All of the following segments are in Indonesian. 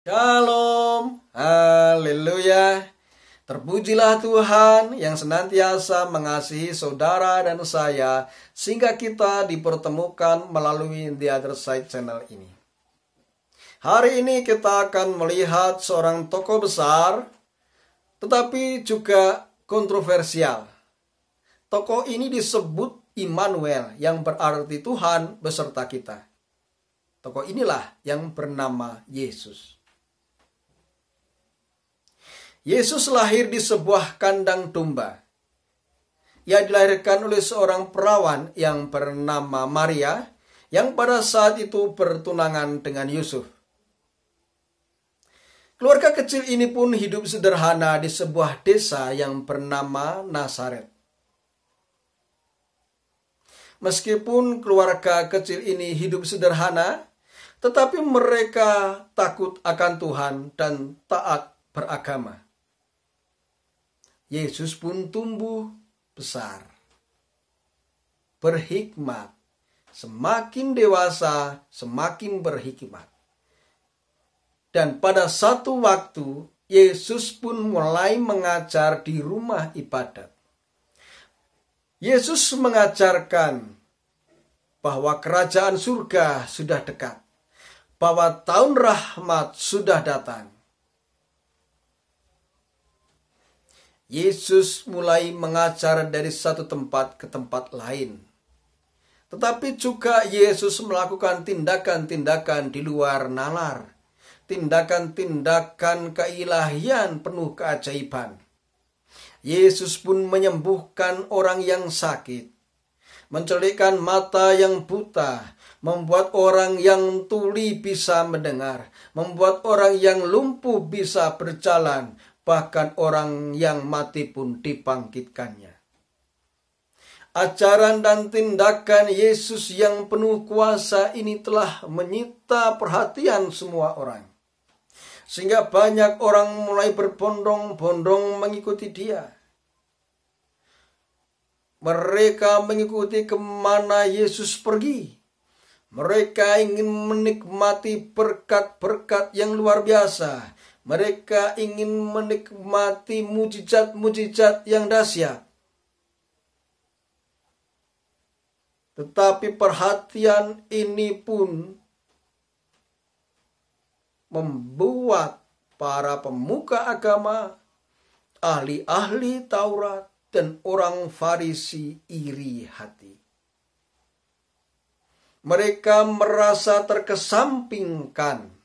Shalom, haleluya. Terpujilah Tuhan yang senantiasa mengasihi saudara dan saya, sehingga kita dipertemukan melalui The Other Side channel ini. Hari ini kita akan melihat seorang tokoh besar, tetapi juga kontroversial. Tokoh ini disebut Immanuel, yang berarti Tuhan beserta kita. Tokoh inilah yang bernama Yesus. Yesus lahir di sebuah kandang domba. Ia dilahirkan oleh seorang perawan yang bernama Maria, yang pada saat itu bertunangan dengan Yusuf. Keluarga kecil ini pun hidup sederhana di sebuah desa yang bernama Nazaret. Meskipun keluarga kecil ini hidup sederhana, tetapi mereka takut akan Tuhan dan taat beragama. Yesus pun tumbuh besar, berhikmat, semakin dewasa, semakin berhikmat. Dan pada satu waktu, Yesus pun mulai mengajar di rumah ibadat. Yesus mengajarkan bahwa kerajaan surga sudah dekat, bahwa tahun rahmat sudah datang. Yesus mulai mengajar dari satu tempat ke tempat lain. Tetapi juga Yesus melakukan tindakan-tindakan di luar nalar. Tindakan-tindakan keilahian penuh keajaiban. Yesus pun menyembuhkan orang yang sakit. Mencelikkan mata yang buta. Membuat orang yang tuli bisa mendengar. Membuat orang yang lumpuh bisa berjalan. Bahkan orang yang mati pun dibangkitkannya. Ajaran dan tindakan Yesus yang penuh kuasa ini telah menyita perhatian semua orang. Sehingga banyak orang mulai berbondong-bondong mengikuti dia. Mereka mengikuti kemana Yesus pergi. Mereka ingin menikmati berkat-berkat yang luar biasa. Mereka ingin menikmati mujizat-mujizat yang dahsyat. Tetapi perhatian ini pun membuat para pemuka agama, ahli-ahli Taurat, dan orang Farisi iri hati. Mereka merasa terkesampingkan.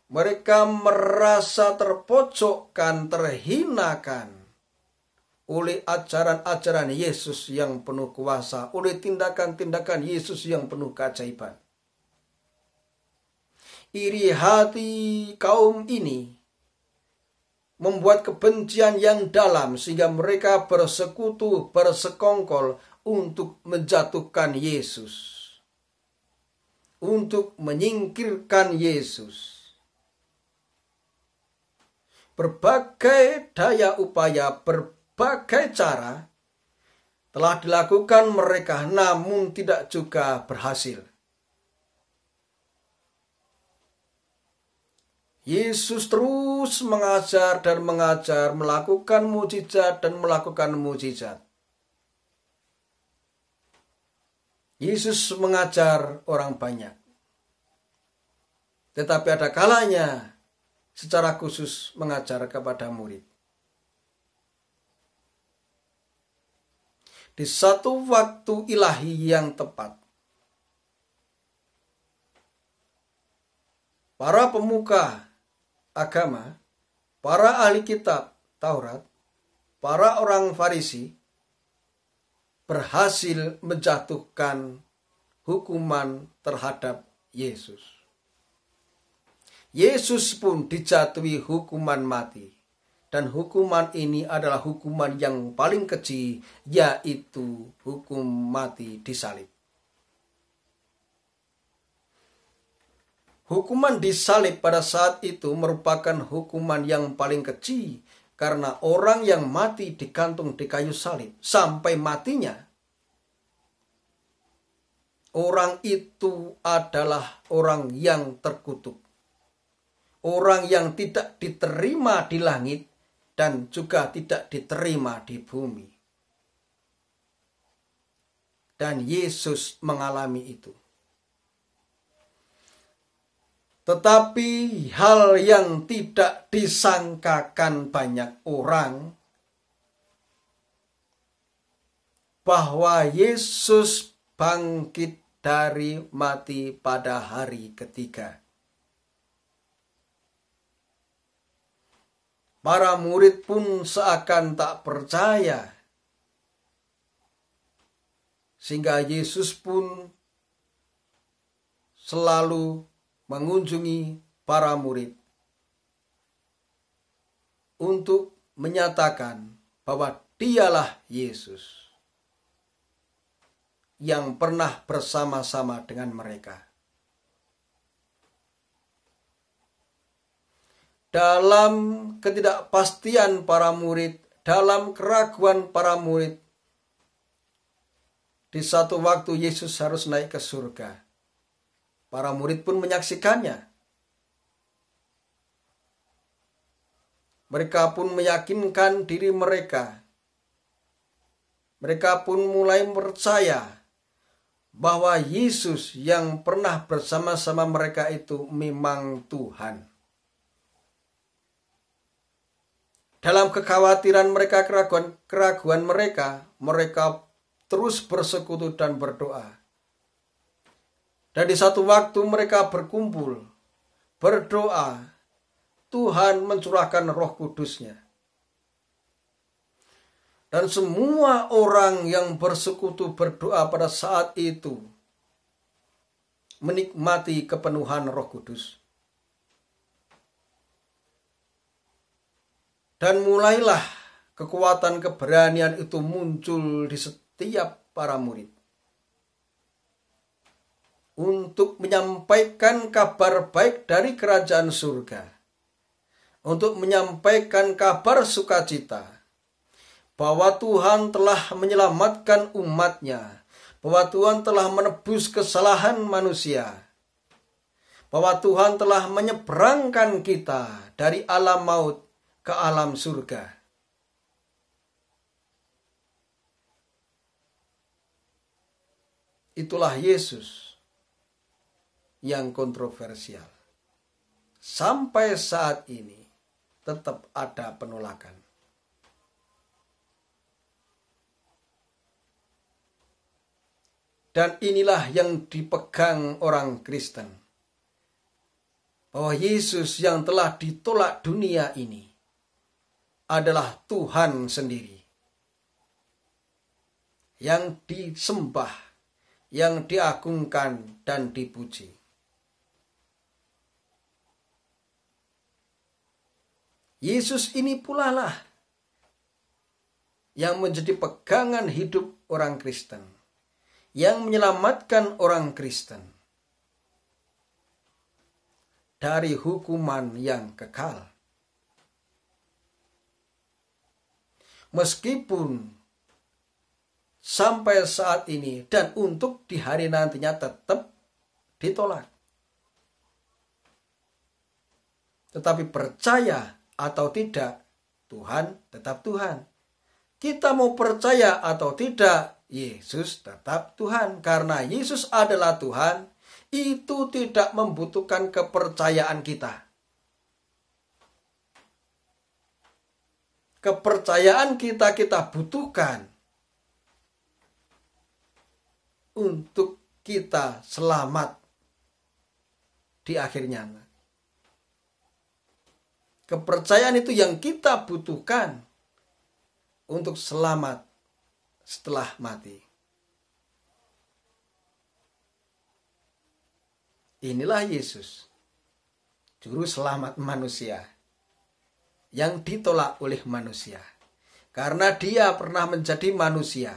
Mereka merasa terpojokkan, terhinakan oleh ajaran-ajaran Yesus yang penuh kuasa, oleh tindakan-tindakan Yesus yang penuh keajaiban. Iri hati kaum ini membuat kebencian yang dalam sehingga mereka bersekutu, bersekongkol untuk menjatuhkan Yesus, untuk menyingkirkan Yesus. Berbagai daya upaya, berbagai cara telah dilakukan mereka, namun tidak juga berhasil. Yesus terus mengajar dan mengajar, melakukan mujizat dan melakukan mujizat. Yesus mengajar orang banyak. Tetapi ada kalanya secara khusus mengajar kepada murid. Di satu waktu ilahi yang tepat, para pemuka agama, para ahli kitab Taurat, para orang Farisi berhasil menjatuhkan hukuman terhadap Yesus. Yesus pun dijatuhi hukuman mati. Dan hukuman ini adalah hukuman yang paling keji, yaitu hukum mati disalib. Hukuman disalib pada saat itu merupakan hukuman yang paling keji, karena orang yang mati digantung di kayu salib sampai matinya, orang itu adalah orang yang terkutuk. orang yang tidak diterima di langit dan juga tidak diterima di bumi. Dan Yesus mengalami itu. Tetapi hal yang tidak disangkakan banyak orang, bahwa Yesus bangkit dari mati pada hari ketiga. Para murid pun seakan tak percaya. Sehingga Yesus pun selalu mengunjungi para murid untuk menyatakan bahwa dialah Yesus yang pernah bersama-sama dengan mereka. Dalam ketidakpastian para murid, dalam keraguan para murid, di satu waktu Yesus harus naik ke surga. Para murid pun menyaksikannya. Mereka pun meyakinkan diri mereka. Mereka pun mulai percaya bahwa Yesus yang pernah bersama-sama mereka itu memang Tuhan. Dalam kekhawatiran mereka, keraguan mereka, mereka terus bersekutu dan berdoa. Dan di satu waktu mereka berkumpul, berdoa, Tuhan mencurahkan Roh Kudus-Nya. Dan semua orang yang bersekutu berdoa pada saat itu menikmati kepenuhan Roh Kudus. Dan mulailah kekuatan keberanian itu muncul di setiap para murid untuk menyampaikan kabar baik dari kerajaan surga, untuk menyampaikan kabar sukacita bahwa Tuhan telah menyelamatkan umatnya, bahwa Tuhan telah menebus kesalahan manusia, bahwa Tuhan telah menyeberangkan kita dari alam maut ke alam surga. Itulah Yesus yang kontroversial. Sampai saat ini tetap ada penolakan. Dan inilah yang dipegang orang Kristen. Bahwa Yesus yang telah ditolak dunia ini adalah Tuhan sendiri. Yang disembah, yang diagungkan dan dipuji. Yesus ini pula lah yang menjadi pegangan hidup orang Kristen, yang menyelamatkan orang Kristen dari hukuman yang kekal. Meskipun sampai saat ini dan untuk di hari nantinya tetap ditolak. Tetapi percaya atau tidak, Tuhan tetap Tuhan. Kita mau percaya atau tidak, Yesus tetap Tuhan. Karena Yesus adalah Tuhan, itu tidak membutuhkan kepercayaan kita. Kepercayaan kita butuhkan untuk kita selamat di akhirnya. Kepercayaan itu yang kita butuhkan untuk selamat setelah mati. Inilah Yesus, juru selamat manusia, yang ditolak oleh manusia. Karena dia pernah menjadi manusia.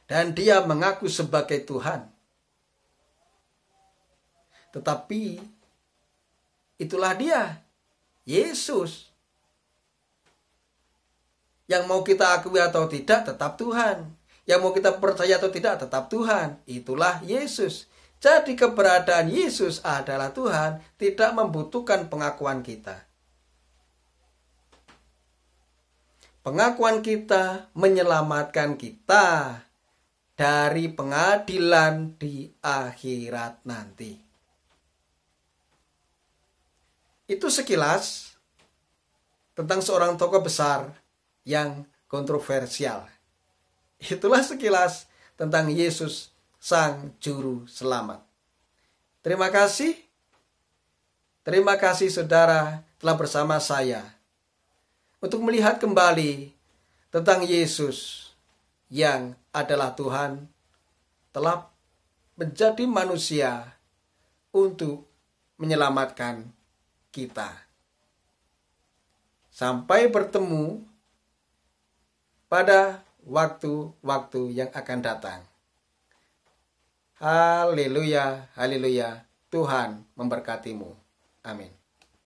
Dan dia mengaku sebagai Tuhan. Tetapi itulah dia, Yesus. Yang mau kita akui atau tidak, tetap Tuhan. Yang mau kita percaya atau tidak, tetap Tuhan. Itulah Yesus. Jadi keberadaan Yesus adalah Tuhan tidak membutuhkan pengakuan kita. Pengakuan kita menyelamatkan kita dari pengadilan di akhirat nanti. Itu sekilas tentang seorang tokoh besar yang kontroversial. Itulah sekilas tentang Yesus, Sang Juru Selamat. Terima kasih. Terima kasih saudara telah bersama saya untuk melihat kembali tentang Yesus yang adalah Tuhan, telah menjadi manusia untuk menyelamatkan kita. Sampai bertemu pada waktu-waktu yang akan datang. Haleluya, haleluya. Tuhan memberkatimu. Amin.